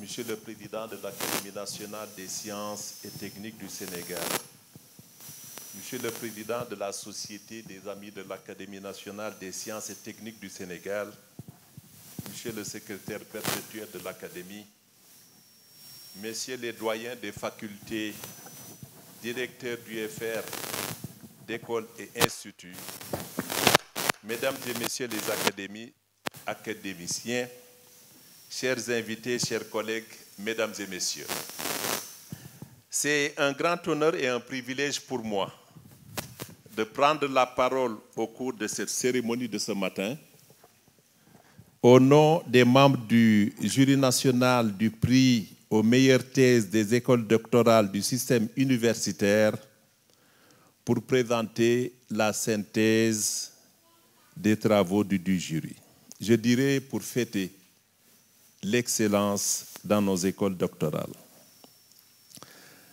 Monsieur le Président de l'Académie nationale des sciences et techniques du Sénégal, Monsieur le Président de la Société des Amis de l'Académie nationale des sciences et techniques du Sénégal, Monsieur le Secrétaire perpétuel de l'Académie, Messieurs les doyens des facultés, directeurs d'UFR, d'écoles et instituts, Mesdames et Messieurs les académiciens, chers invités, chers collègues, mesdames et messieurs. C'est un grand honneur et un privilège pour moi de prendre la parole au cours de cette cérémonie de ce matin au nom des membres du jury national du prix aux meilleures thèses des écoles doctorales du système universitaire pour présenter la synthèse des travaux du jury. Je dirais pour fêter l'excellence dans nos écoles doctorales.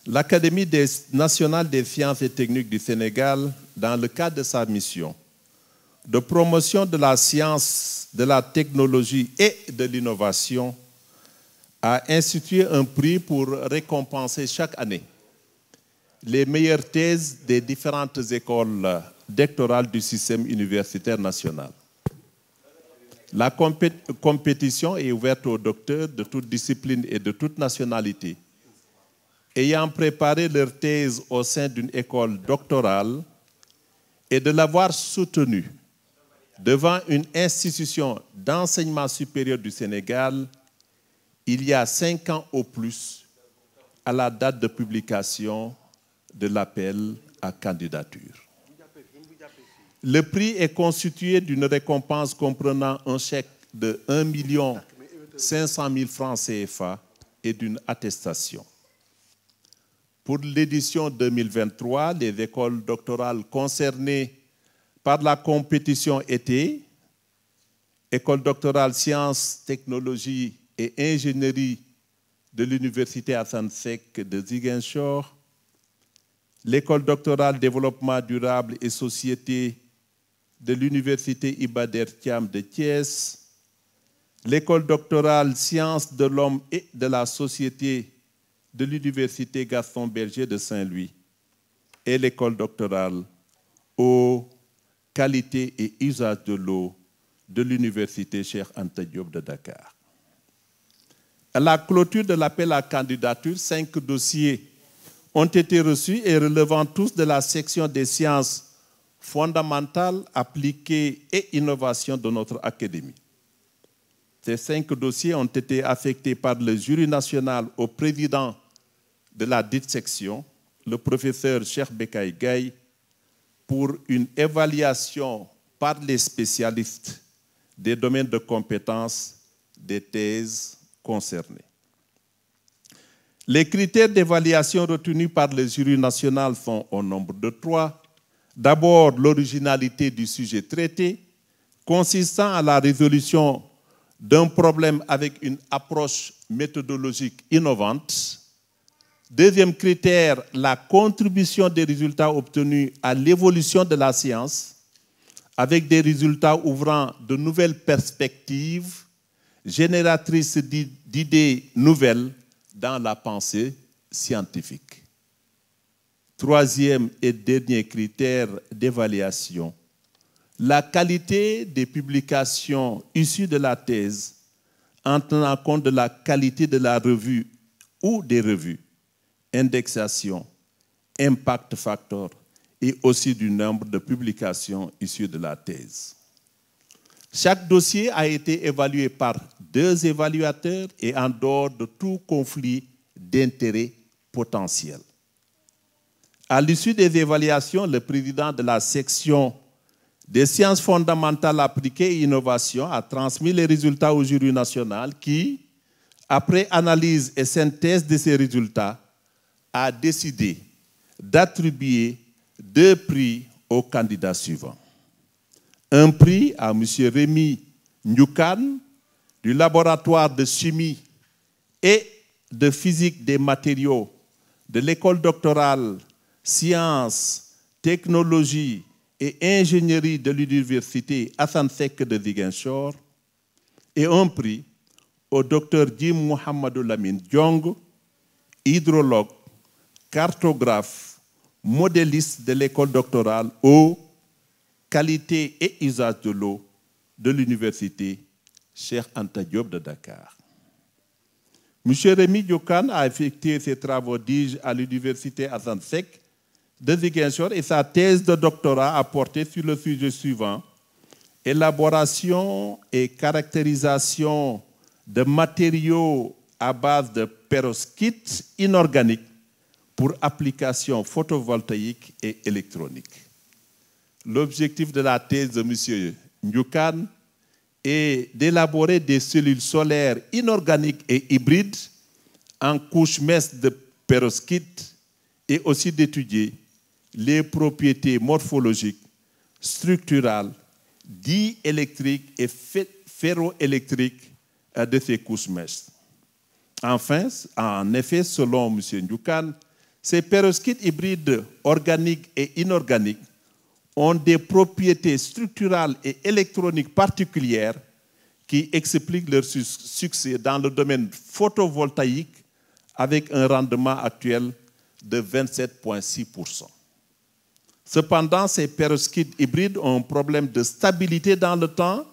L'Académie nationale des sciences et techniques du Sénégal, dans le cadre de sa mission de promotion de la science, de la technologie et de l'innovation, a institué un prix pour récompenser chaque année les meilleures thèses des différentes écoles doctorales du système universitaire national. La compétition est ouverte aux docteurs de toute discipline et de toute nationalité, ayant préparé leur thèse au sein d'une école doctorale et de l'avoir soutenue devant une institution d'enseignement supérieur du Sénégal il y a 5 ans au plus, à la date de publication de l'appel à candidature. Le prix est constitué d'une récompense comprenant un chèque de 1 500 000 francs CFA et d'une attestation. Pour l'édition 2023, les écoles doctorales concernées par la compétition étaient École doctorale sciences, technologies et ingénierie de l'Université Assane Seck de Ziguinchor, l'École doctorale développement durable et société de l'Université Iba Der Thiam de Thiès, l'École doctorale Sciences de l'homme et de la société de l'Université Gaston Berger de Saint-Louis et l'École doctorale Eau, qualité et usage de l'eau de l'Université Cheikh Anta Diop de Dakar. À la clôture de l'appel à candidature, 5 dossiers ont été reçus et relevant tous de la section des sciences fondamentales, appliquées et innovation de notre académie. Ces 5 dossiers ont été affectés par le jury national au président de la dite section, le professeur Cheikh Bekay Gaye, pour une évaluation par les spécialistes des domaines de compétences des thèses concernées. Les critères d'évaluation retenus par le jury national sont au nombre de 3. D'abord, l'originalité du sujet traité, consistant à la résolution d'un problème avec une approche méthodologique innovante. Deuxième critère, la contribution des résultats obtenus à l'évolution de la science, avec des résultats ouvrant de nouvelles perspectives, génératrices d'idées nouvelles dans la pensée scientifique. Troisième et dernier critère d'évaluation, la qualité des publications issues de la thèse en tenant compte de la qualité de la revue ou des revues, indexation, impact factor et aussi du nombre de publications issues de la thèse. Chaque dossier a été évalué par 2 évaluateurs et en dehors de tout conflit d'intérêts potentiel. À l'issue des évaluations, le président de la section des sciences fondamentales appliquées et innovation a transmis les résultats au jury national qui, après analyse et synthèse de ces résultats, a décidé d'attribuer 2 prix aux candidats suivants. Un prix à M. Rémi Ndioukane du laboratoire de chimie et de physique des matériaux de l'école doctorale Sciences, Technologies et Ingénierie de l'Université Assane Seck de Ziguinchor et un prix au Dr Jim Mouhamadou Lamine Diong, hydrologue, cartographe, modéliste de l'école doctorale eau, qualité et usage de l'eau de l'Université Cheikh Anta Diop de Dakar. M. Rémi Ndioukane a effectué ses travaux d'IGE à l'Université Assane Seck de Ziguinchor et sa thèse de doctorat a porté sur le sujet suivant: élaboration et caractérisation de matériaux à base de perovskite inorganique pour application photovoltaïque et électronique. L'objectif de la thèse de M. Ndioukane est d'élaborer des cellules solaires inorganiques et hybrides en couche mince de perovskite et aussi d'étudier les propriétés morphologiques, structurales, diélectriques et ferroélectriques de ces couches minces. Enfin, en effet, selon M. Ndioukane, ces perovskites hybrides organiques et inorganiques ont des propriétés structurales et électroniques particulières qui expliquent leur succès dans le domaine photovoltaïque avec un rendement actuel de 27,6%. Cependant, ces perovskites hybrides ont un problème de stabilité dans le temps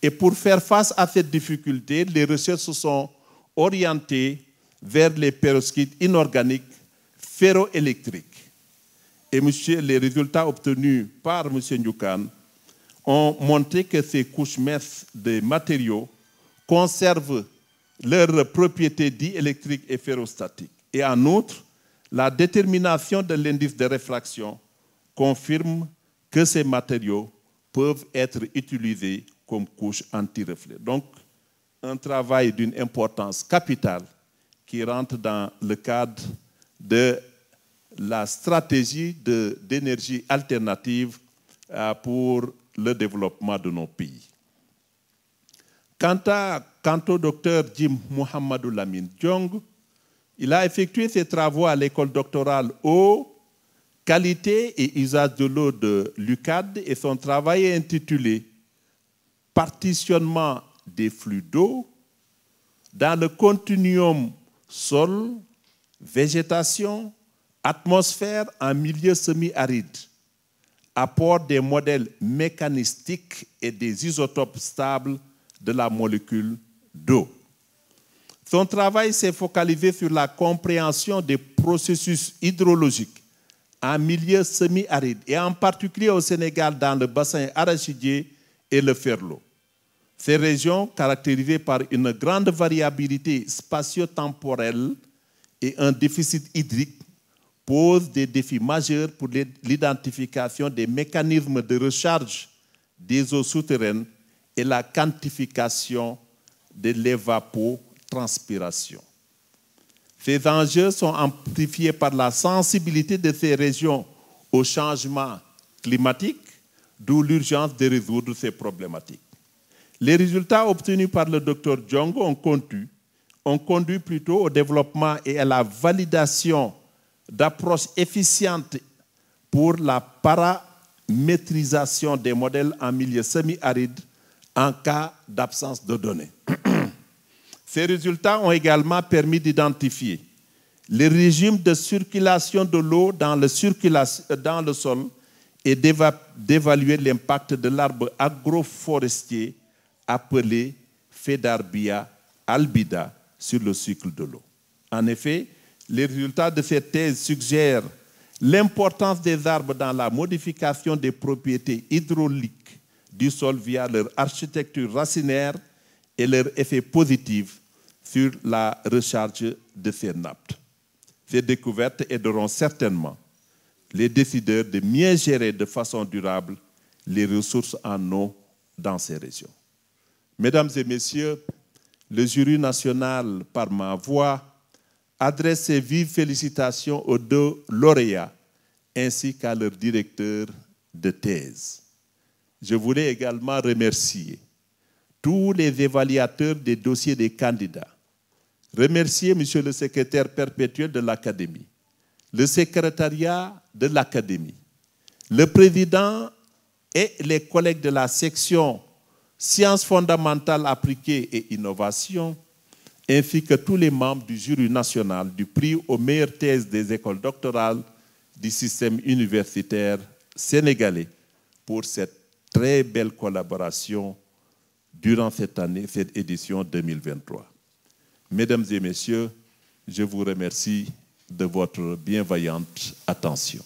et pour faire face à cette difficulté, les recherches se sont orientées vers les perovskites inorganiques ferroélectriques. Et les résultats obtenus par M. Ndioukane ont montré que ces couches minces de matériaux conservent leurs propriétés diélectriques et ferrostatiques. Et en outre, la détermination de l'indice de réfraction confirme que ces matériaux peuvent être utilisés comme couche anti-reflet. Donc, un travail d'une importance capitale qui rentre dans le cadre de la stratégie d'énergie alternative pour le développement de nos pays. Quant au docteur Jim Mouhamadou Lamine Diong, il a effectué ses travaux à l'école doctorale eau, qualité et usage de l'eau de l'UCAD et son travail est intitulé « Partitionnement des flux d'eau dans le continuum sol, végétation, atmosphère en milieu semi-aride, apport des modèles mécanistiques et des isotopes stables de la molécule d'eau ». Son travail s'est focalisé sur la compréhension des processus hydrologiques en milieu semi-aride et en particulier au Sénégal dans le bassin arachidier et le Ferlo. Ces régions, caractérisées par une grande variabilité spatio-temporelle et un déficit hydrique, posent des défis majeurs pour l'identification des mécanismes de recharge des eaux souterraines et la quantification de l'évapotranspiration. Ces enjeux sont amplifiés par la sensibilité de ces régions au changement climatique, d'où l'urgence de résoudre ces problématiques. Les résultats obtenus par le Dr Diong ont conduit plutôt au développement et à la validation d'approches efficientes pour la paramétrisation des modèles en milieu semi-aride en cas d'absence de données. Ces résultats ont également permis d'identifier les régimes de circulation de l'eau dans le sol et d'évaluer l'impact de l'arbre agroforestier appelé Fedarbia albida sur le cycle de l'eau. En effet, les résultats de cette thèse suggèrent l'importance des arbres dans la modification des propriétés hydrauliques du sol via leur architecture racinaire et leur effet positif sur la recharge de ces nappes. Ces découvertes aideront certainement les décideurs de mieux gérer de façon durable les ressources en eau dans ces régions. Mesdames et messieurs, le jury national, par ma voix, adresse ses vives félicitations aux deux lauréats ainsi qu'à leur directeur de thèse. Je voulais également remercier tous les évaluateurs des dossiers des candidats, remercier Monsieur le secrétaire perpétuel de l'Académie, le secrétariat de l'Académie, le président et les collègues de la section Sciences fondamentales appliquées et innovation, ainsi que tous les membres du jury national du prix aux meilleures thèses des écoles doctorales du système universitaire sénégalais pour cette très belle collaboration durant cette année, cette édition 2023. Mesdames et messieurs, je vous remercie de votre bienveillante attention.